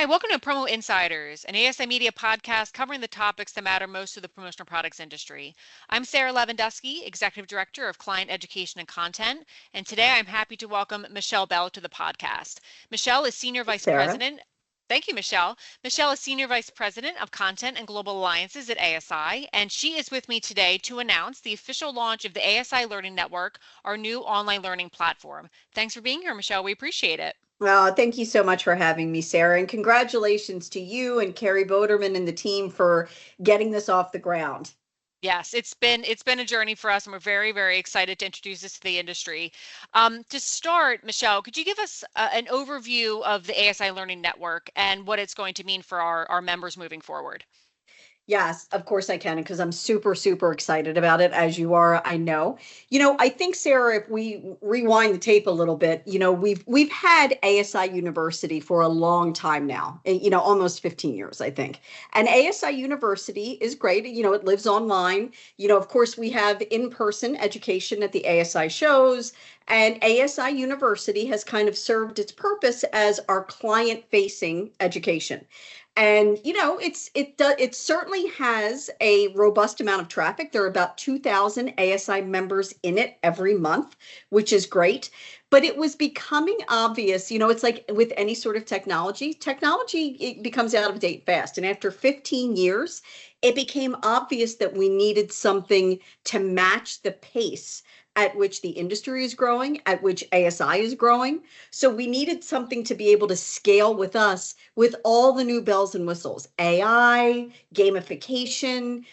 Hi, welcome to Promo Insiders, an ASI Media podcast covering the topics that matter most to the promotional products industry. I'm Sara Lavenduski, Executive Director of Client Education and Content, and today I'm happy to welcome Michele Bell to the podcast. Michele is Senior Vice Sarah. President. Thank you, Michele. Michele is Senior Vice President of Content and Global Alliances at ASI, and she is with me today to announce the official launch of the ASI Learning Network, our new online learning platform. Thanks for being here, Michele. We appreciate it. Thank you so much for having me, Sarah, and congratulations to you and Carrie Boderman and the team for getting this off the ground. Yes, it's been a journey for us, and we're very excited to introduce this to the industry. To start, Michele, could you give us an overview of the ASI Learning Network and what it's going to mean for our members moving forward? Yes, of course I can, because I'm super excited about it, as you are, I know. I think, Sarah, if we rewind the tape a little bit, we've had ASI University for a long time now, almost 15 years, I think. And ASI University is great. It lives online. Of course, we have in-person education at the ASI shows, and ASI University has kind of served its purpose as our client-facing education. And it certainly has a robust amount of traffic. There are about 2,000 ASI members in it every month, which is great. But it was becoming obvious, it's like with any sort of technology, it becomes out of date fast. And after 15 years, it became obvious that we needed something to match the pace at which the industry is growing, at which ASI is growing. So we needed something to be able to scale with us with all the new bells and whistles, AI, gamification,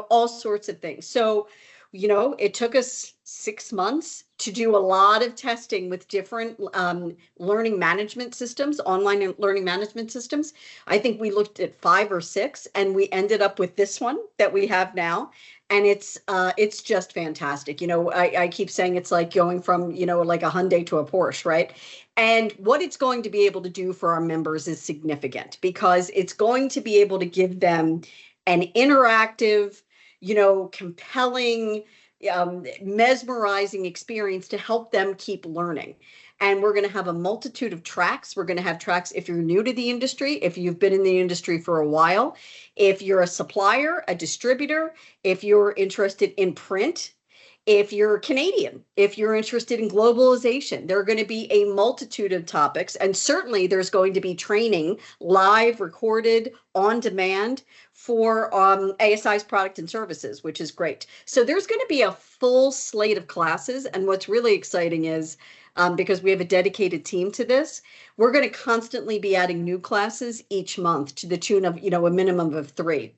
all sorts of things. So, it took us 6 months to do a lot of testing with different learning management systems, online learning management systems. I think we looked at 5 or 6, and we ended up with this one that we have now. And it's just fantastic. I keep saying it's like going from, like a Hyundai to a Porsche, right? And what it's going to be able to do for our members is significant, because it's going to be able to give them an interactive, compelling, mesmerizing experience to help them keep learning. And we're going to have a multitude of tracks. We're going to have tracks if you're new to the industry, if you've been in the industry for a while, if you're a supplier, a distributor, if you're interested in print, if you're Canadian, if you're interested in globalization. There are going to be a multitude of topics, and certainly there's going to be training, live, recorded, on demand, for ASI's product and services, which is great. So there's going to be a full slate of classes, and what's really exciting is, because we have a dedicated team to this, we're going to constantly be adding new classes each month to the tune of, a minimum of 3.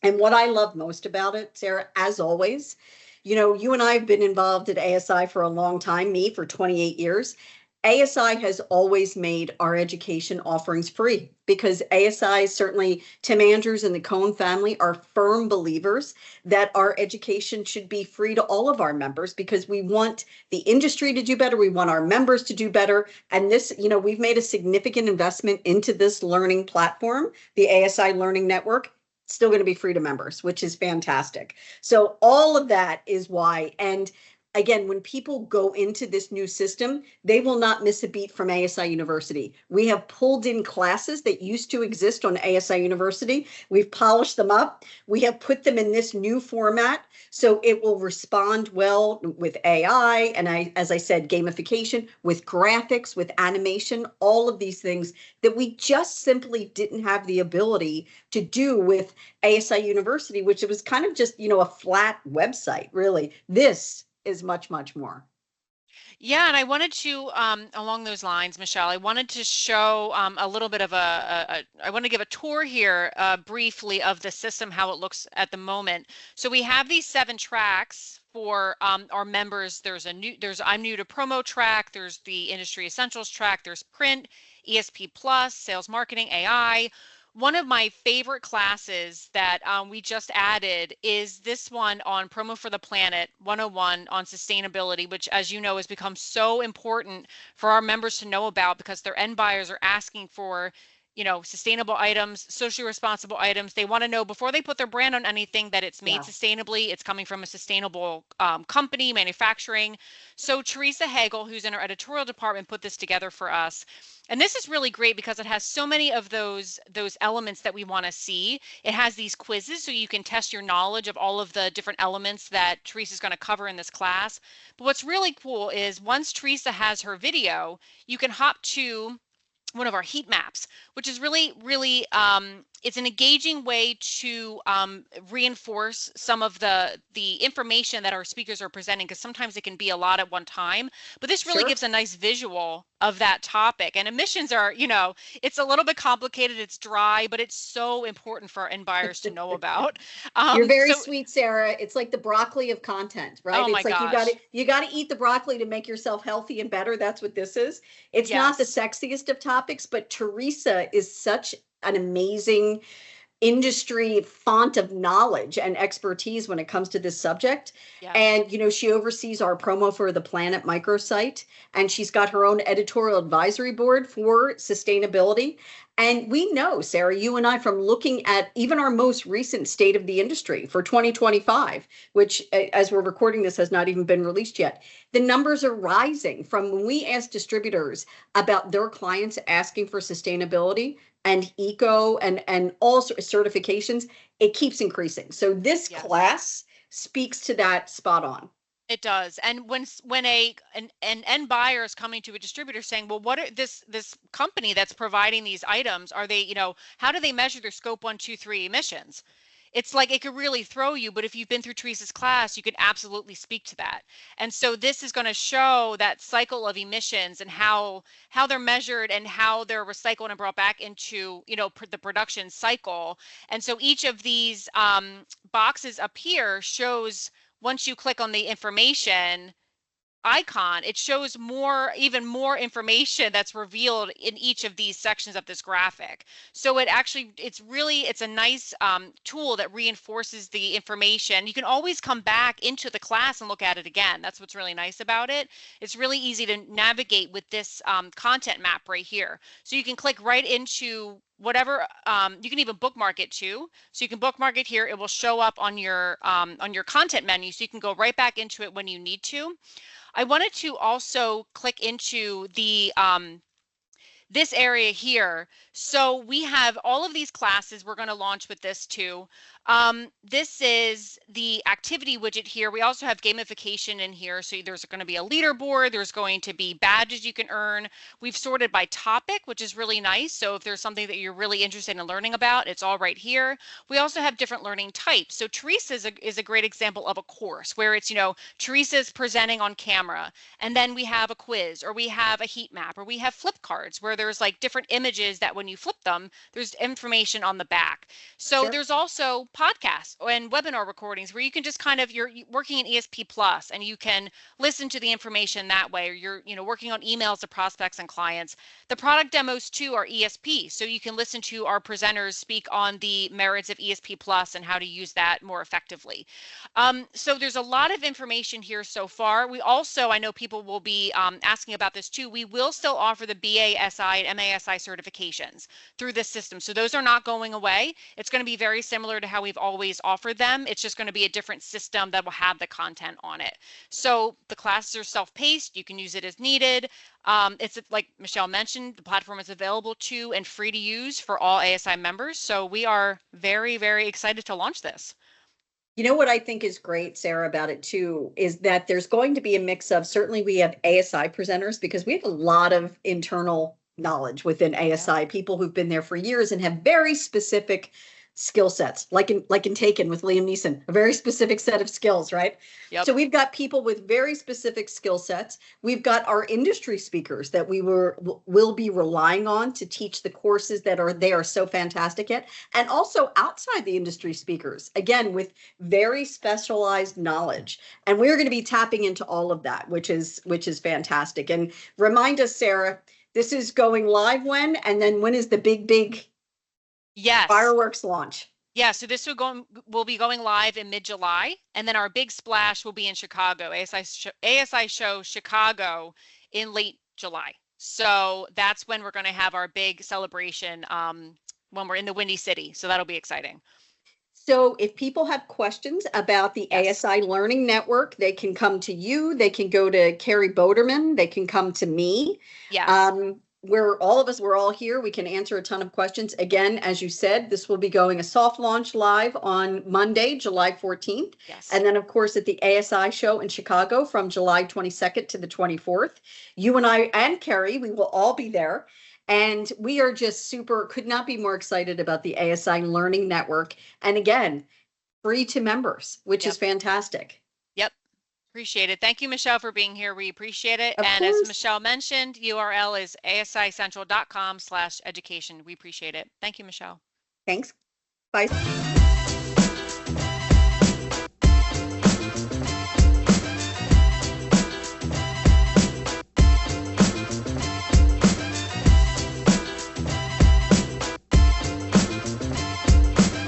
And what I love most about it, Sarah, as always, you and I have been involved at ASI for a long time, me for 28 years. ASI has always made our education offerings free, because ASI, certainly Tim Andrews and the Cohen family, are firm believers that our education should be free to all of our members, because we want the industry to do better. We want our members to do better. And this, we've made a significant investment into this learning platform, the ASI Learning Network. Still going to be free to members, which is fantastic. So all of that is why. And again, when people go into this new system, they will not miss a beat from ASI University. We have pulled in classes that used to exist on ASI University. We've polished them up. We have put them in this new format, so it will respond well with AI, and as I said, gamification, with graphics, with animation, all of these things that we just simply didn't have the ability to do with ASI University, which it was kind of just, a flat website, really. This is much more. Yeah, and I wanted to, along those lines, Michele, I wanted to show a little bit of I want to give a tour here briefly of the system, how it looks at the moment. So we have these 7 tracks for our members. There's I'm new to promo track, there's the industry essentials track, there's print, ESP plus, sales marketing, AI. One of my favorite classes that we just added is this one on Promo for the Planet 101 on sustainability, which, as you know, has become so important for our members to know about, because their end buyers are asking for sustainable items, socially responsible items. They want to know before they put their brand on anything that it's made Yeah. sustainably, it's coming from a sustainable company, manufacturing. So Teresa Hagel, who's in our editorial department, put this together for us. And this is really great because it has so many of those elements that we want to see. It has these quizzes so you can test your knowledge of all of the different elements that Teresa's going to cover in this class. But what's really cool is once Teresa has her video, you can hop to one of our heat maps, which is really, really, it's an engaging way to reinforce some of the information that our speakers are presenting, because sometimes it can be a lot at one time, but this really Sure. gives a nice visual of that topic. And emissions are, it's a little bit complicated, it's dry, but it's so important for our end buyers to know about. You're very So, sweet, Sarah. It's like the broccoli of content, right? oh my It's like gosh, you got to eat the broccoli to make yourself healthy and better. That's what this is. It's not the yes, sexiest of topics, but Teresa is such an amazing industry font of knowledge and expertise when it comes to this subject. yes, And, she oversees our promo for the Planet microsite, and she's got her own editorial advisory board for sustainability. And we know, Sarah, you and I, from looking at even our most recent state of the industry for 2025, which, as we're recording this, has not even been released yet, the numbers are rising from when we ask distributors about their clients asking for sustainability and eco and all certifications. It keeps increasing. So this yes. class speaks to that spot on. It does. And when an end buyer is coming to a distributor saying, well, what are this company that's providing these items, are they, how do they measure their scope 1, 2, 3 emissions? It's like it could really throw you, but if you've been through Teresa's class, you could absolutely speak to that. And so this is going to show that cycle of emissions and how they're measured and how they're recycled and brought back into, the production cycle. And so each of these boxes up here shows, once you click on the information icon, it shows even more information that's revealed in each of these sections of this graphic. So it's a nice tool that reinforces the information. You can always come back into the class and look at it again. That's what's really nice about it. It's really easy to navigate with this content map right here. So you can click right into whatever, you can even bookmark it too. So you can bookmark it here. It will show up on your content menu. So you can go right back into it when you need to. I wanted to also click into the this area here. So we have all of these classes. We're going to launch with this too. This is the activity widget here. We also have gamification in here. So there's going to be a leaderboard. There's going to be badges you can earn. We've sorted by topic, which is really nice. So if there's something that you're really interested in learning about, it's all right here. We also have different learning types. So Teresa is a great example of a course where it's, Teresa's presenting on camera, and then we have a quiz, or we have a heat map, or we have flip cards where there's like different images that when you flip them, there's information on the back. So Sure. there's also podcasts and webinar recordings where you can just you're working in ESP Plus and you can listen to the information that way, or you're, working on emails to prospects and clients. The product demos too are ESP. So you can listen to our presenters speak on the merits of ESP Plus and how to use that more effectively. So there's a lot of information here so far. We also, I know people will be asking about this too. We will still offer the BASI and MASI certifications through this system. So those are not going away. It's going to be very similar to how we've always offered them. It's just going to be a different system that will have the content on it. So the classes are self-paced. You can use it as needed. It's like Michele mentioned, the platform is available to and free to use for all ASI members. So we are very, very excited to launch this. You know what I think is great, Sarah, about it too, is that there's going to be a mix of, certainly we have ASI presenters because we have a lot of internal knowledge within Yeah. ASI, people who've been there for years and have very specific skill sets, like in Taken with Liam Neeson, a very specific set of skills, right? Yep. So we've got people with very specific skill sets. We've got our industry speakers that will be relying on to teach the courses that they are so fantastic at, and also outside the industry speakers, again, with very specialized knowledge. And we're going to be tapping into all of that, which is fantastic. And remind us, Sarah, this is going live when, and then when is the big Yes. fireworks launch? Yeah, so this will be going live in mid-July, and then our big splash will be in Chicago, ASI show Chicago in late July. So that's when we're going to have our big celebration when we're in the Windy City. So that'll be exciting. So if people have questions about the Yes. ASI Learning Network, they can come to you, they can go to Carrie Boderman, they can come to me. Yes. We're all of us, we're all here. We can answer a ton of questions. Again, as you said, this will be going a soft launch live on Monday, July 14th. Yes. And then, of course, at the ASI show in Chicago from July 22nd to the 24th. You and I and Carrie, we will all be there. And we are just super, could not be more excited about the ASI Learning Network. And again, free to members, which is Yep. fantastic. Yep. Appreciate it. Thank you, Michelle, for being here. We appreciate it. Of And as course. Michelle mentioned, URL is asicentral.com/education. We appreciate it. Thank you, Michelle. Thanks. Bye.